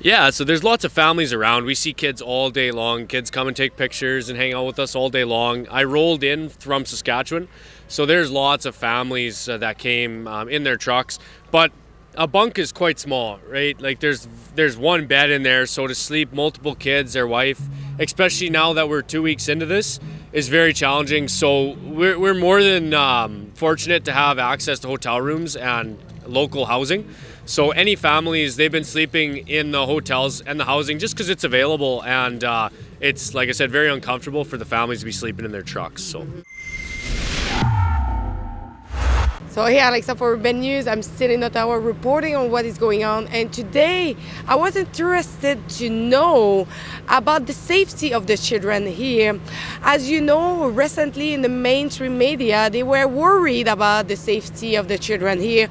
Yeah, so there's lots of families around. We see kids all day long. Kids come and take pictures and hang out with us all day long. I rolled in from Saskatchewan, so there's lots of families that came in their trucks. But a bunk is quite small, right? Like there's one bed in there, so to sleep multiple kids, their wife, especially now that we're 2 weeks into this, is very challenging. So we're more than fortunate to have access to hotel rooms and local housing. So any families, they've been sleeping in the hotels and the housing just because it's available, and it's, like I said, very uncomfortable for the families to be sleeping in their trucks. So here, Alexa, for Urban News, I'm still in Ottawa reporting on what is going on. And today, I was interested to know about the safety of the children here. As you know, recently in the mainstream media, they were worried about the safety of the children here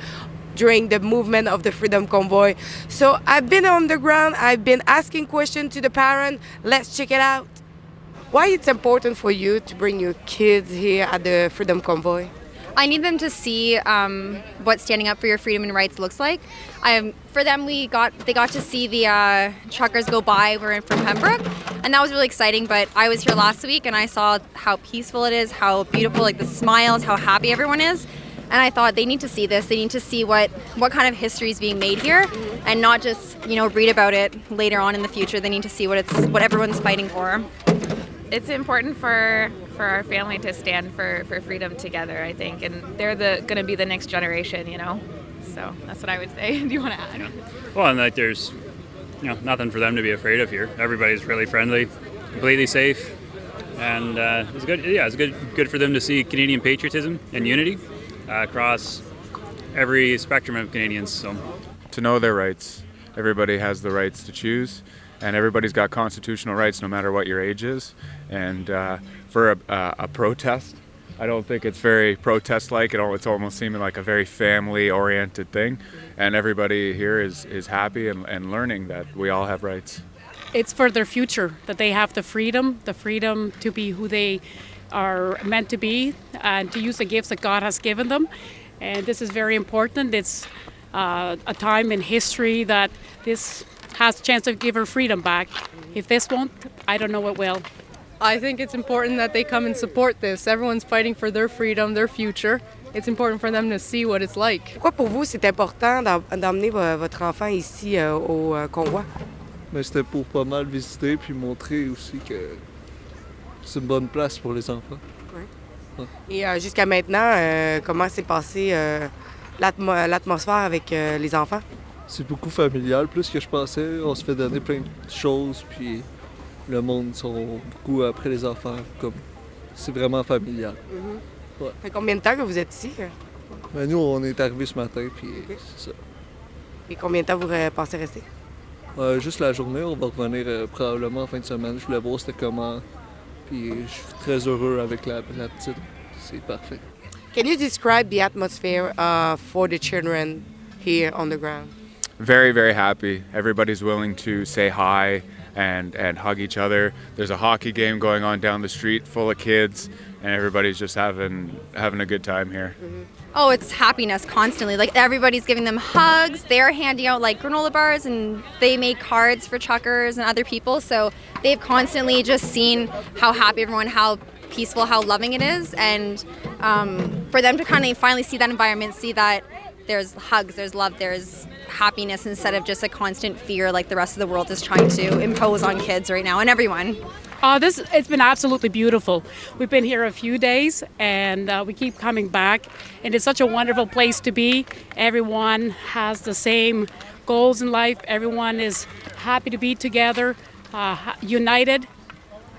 during the movement of the Freedom Convoy. So I've been on the ground, I've been asking questions to the parents. Let's check it out. Why it's important for you to bring your kids here at the Freedom Convoy? I need them to see what standing up for your freedom and rights looks like. For them, they got to see the truckers go by. We're in from Pembroke, and that was really exciting. But I was here last week, and I saw how peaceful it is, how beautiful, like the smiles, how happy everyone is. And I thought they need to see this. They need to see what kind of history is being made here, and not just read about it later on in the future. They need to see what everyone's fighting for. It's important for our family to stand for freedom together, I think, and they're going to be the next generation, So that's what I would say. Do you want to add? Well, and there's nothing for them to be afraid of here. Everybody's really friendly, completely safe, and it's good. Yeah, it's good for them to see Canadian patriotism and unity across every spectrum of Canadians. So to know their rights, everybody has the rights to choose, and everybody's got constitutional rights no matter what your age is. And for a protest, I don't think it's very protest-like. It's almost seeming like a very family-oriented thing, and everybody here is happy and learning that we all have rights. It's for their future, that they have the freedom to be who they are meant to be and to use the gifts that God has given them. And this is very important. It's a time in history that this has a chance to give her freedom back. If this won't, I don't know what will. I think it's important that they come and support this. Everyone's fighting for their freedom, their future. It's important for them to see what it's like. Pourquoi pour vous c'est important d'emmener votre enfant ici au convoi? C'était pour pas mal visiter puis montrer aussi que c'est une bonne place pour les enfants. Ouais. Et jusqu'à maintenant, comment s'est passée l'atmosphère avec les enfants? C'est beaucoup familial, plus que je pensais. On se fait donner plein de choses, puis le monde sont beaucoup après les enfants. Comme c'est vraiment familial. Mm-hmm. Ouais. Ça fait combien de temps que vous êtes ici? Ben, nous, on est arrivés ce matin, puis c'est ça. Et combien de temps vous pensez rester? Juste la journée, on va revenir probablement en fin de semaine. Je voulais voir c'était comment. Puis je suis très heureux avec la petite. C'est parfait. Can you describe the atmosphere for the children here on the ground? Very, very happy. Everybody's willing to say hi and hug each other. There's a hockey game going on down the street full of kids, and everybody's just having a good time here. Mm-hmm. Oh, it's happiness constantly. Like everybody's giving them hugs. They're handing out like granola bars, and they make cards for truckers and other people. So they've constantly just seen how happy everyone, how peaceful, how loving it is, and for them to kind of finally see that environment, see that there's hugs, there's love, there's happiness instead of just a constant fear like the rest of the world is trying to impose on kids right now and everyone. It's been absolutely beautiful. We've been here a few days, and we keep coming back, and it's such a wonderful place to be. Everyone has the same goals in life. Everyone is happy to be together, united,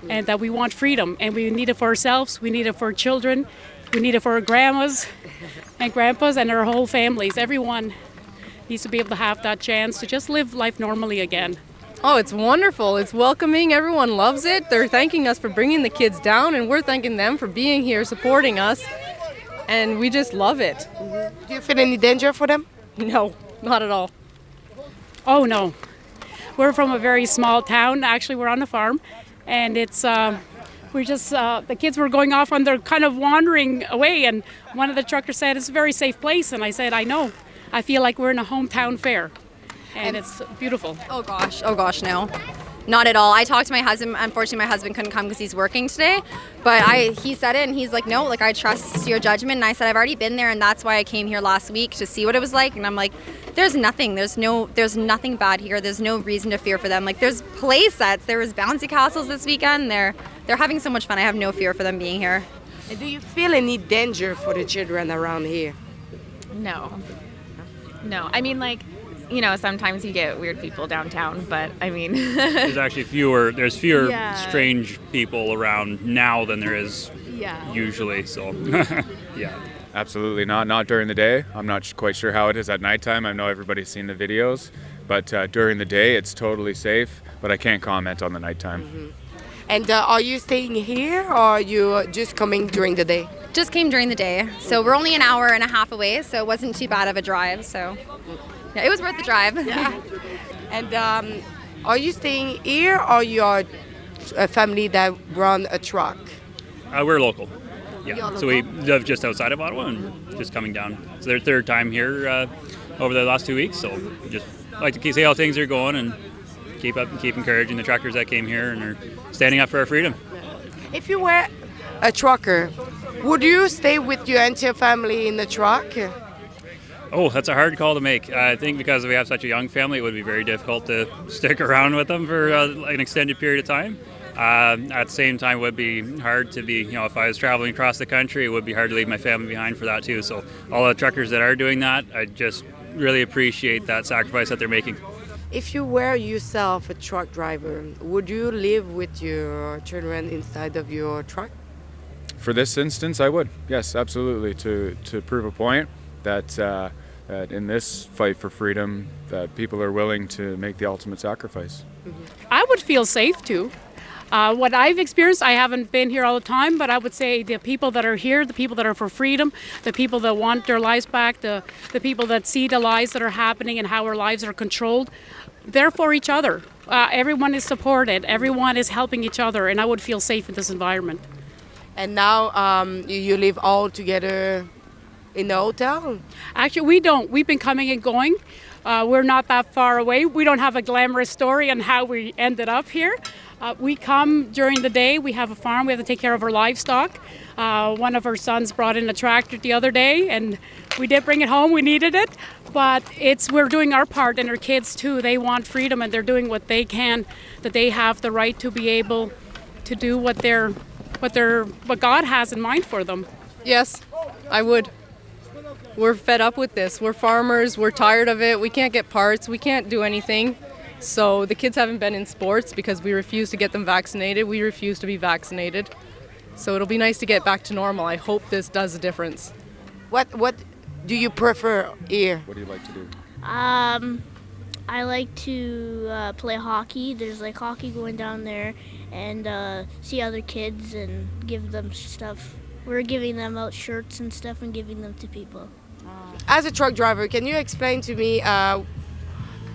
and that we want freedom, and we need it for ourselves, we need it for our children, we need it for our grandmas and grandpas and our whole families. Everyone needs to be able to have that chance to just live life normally again. Oh, it's wonderful. It's welcoming. Everyone loves it. They're thanking us for bringing the kids down, and we're thanking them for being here, supporting us, and we just love it. Mm-hmm. Do you feel any danger for them? No, not at all. Oh, no. We're from a very small town. Actually, we're on a farm, and it's we're just the kids were going off and they're kind of wandering away, and one of the truckers said it's a very safe place, and I said I know. I feel like we're in a hometown fair. and it's beautiful. Oh gosh, no. Not at all. I talked to my husband. Unfortunately, my husband couldn't come because he's working today. But he said it, and he's like, no, like, I trust your judgment. And I said, I've already been there, and that's why I came here last week to see what it was like. And I'm like, there's nothing. There's nothing bad here. There's no reason to fear for them. Like, there's play sets. There was bouncy castles this weekend. They're having so much fun. I have no fear for them being here. And do you feel any danger for the children around here? No. I mean, like, you know, sometimes you get weird people downtown, but I mean, There's fewer Yeah. strange people around now than there is yeah. usually. So, yeah. Absolutely not. Not during the day. I'm not quite sure how it is at nighttime. I know everybody's seen the videos, but during the day it's totally safe. But I can't comment on the nighttime. Mm-hmm. And are you staying here, or are you just coming during the day? Just came during the day. So we're only an hour and a half away, so it wasn't too bad of a drive. So yeah, it was worth the drive. Yeah. And are you staying here, or you are a family that run a truck? We're local. You're Yeah. So we live just outside of Ottawa and just coming down. It's their third time here over the last 2 weeks. So just like to see how things are going and keep encouraging the truckers that came here and are standing up for our freedom. If you were a trucker, would you stay with your entire family in the truck? Oh, that's a hard call to make. I think because we have such a young family, it would be very difficult to stick around with them for an extended period of time. At the same time, it would be hard to be, if I was traveling across the country, it would be hard to leave my family behind for that too. So all the truckers that are doing that, I just really appreciate that sacrifice that they're making. If you were yourself a truck driver, would you live with your children inside of your truck? For this instance, I would. Yes, absolutely. To prove a point that that in this fight for freedom, that people are willing to make the ultimate sacrifice. I would feel safe too. What I've experienced, I haven't been here all the time, but I would say the people that are here, the people that are for freedom, the people that want their lives back, the people that see the lies that are happening and how our lives are controlled, they're for each other. Everyone is supported, everyone is helping each other, and I would feel safe in this environment. And now you live all together in the hotel? Actually, we don't. We've been coming and going. We're not that far away. We don't have a glamorous story on how we ended up here. We come during the day. We have a farm. We have to take care of our livestock. One of our sons brought in a tractor the other day, and we did bring it home. We needed it, but we're doing our part, and our kids too. They want freedom, and they're doing what they can. That they have the right to be able to do what God has in mind for them. Yes, I would. We're fed up with this. We're farmers. We're tired of it. We can't get parts. We can't do anything. So the kids haven't been in sports because we refuse to get them vaccinated. We refuse to be vaccinated. So it'll be nice to get back to normal. I hope this does a difference. What do you prefer here? What do you like to do? I like to play hockey. There's like hockey going down there, and see other kids and give them stuff. We're giving them out shirts and stuff and giving them to people. As a truck driver, can you explain to me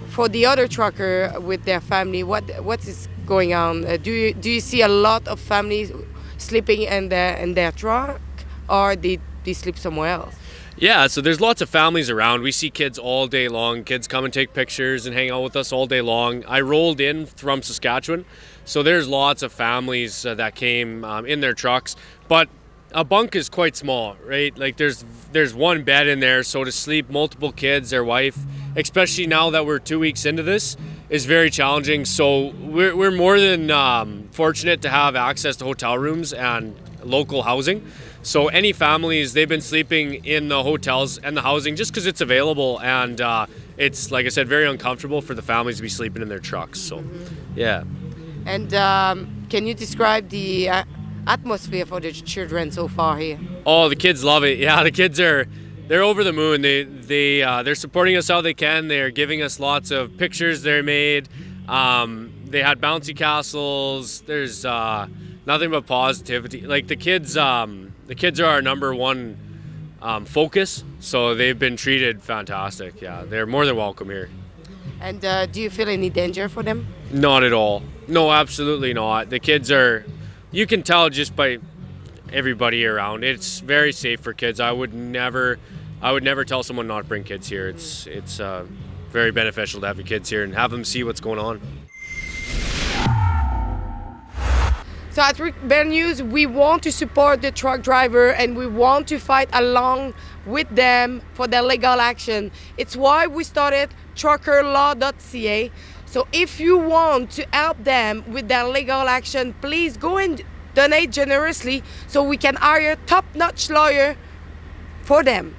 for the other trucker with their family what is going on? Do you see a lot of families sleeping in their truck, or they sleep somewhere else? Yeah, so there's lots of families around. We see kids all day long. Kids come and take pictures and hang out with us all day long. I rolled in from Saskatchewan, so there's lots of families that came in their trucks. But a bunk is quite small, right? Like there's one bed in there, so to sleep multiple kids, their wife, especially now that we're 2 weeks into this, is very challenging. So we're more than fortunate to have access to hotel rooms and local housing. So any families, they've been sleeping in the hotels and the housing just because it's available, and it's, like I said, very uncomfortable for the families to be sleeping in their trucks. So, yeah. And can you describe the atmosphere for the children so far here? Oh, the kids love it. Yeah, the kids they're over the moon. They're supporting us how they can. They're giving us lots of pictures they made. They had bouncy castles. There's nothing but positivity. Like the kids are our number one focus, so they've been treated fantastic. Yeah, they're more than welcome here. And do you feel any danger for them? Not at all. No, absolutely not. The kids are, you can tell just by everybody around. It's very safe for kids. I would never tell someone not to bring kids here. It's very beneficial to have your kids here and have them see what's going on. So at Bad News, we want to support the truck driver and we want to fight along with them for their legal action. It's why we started truckerlaw.ca. So if you want to help them with their legal action, please go and donate generously so we can hire top-notch lawyer for them.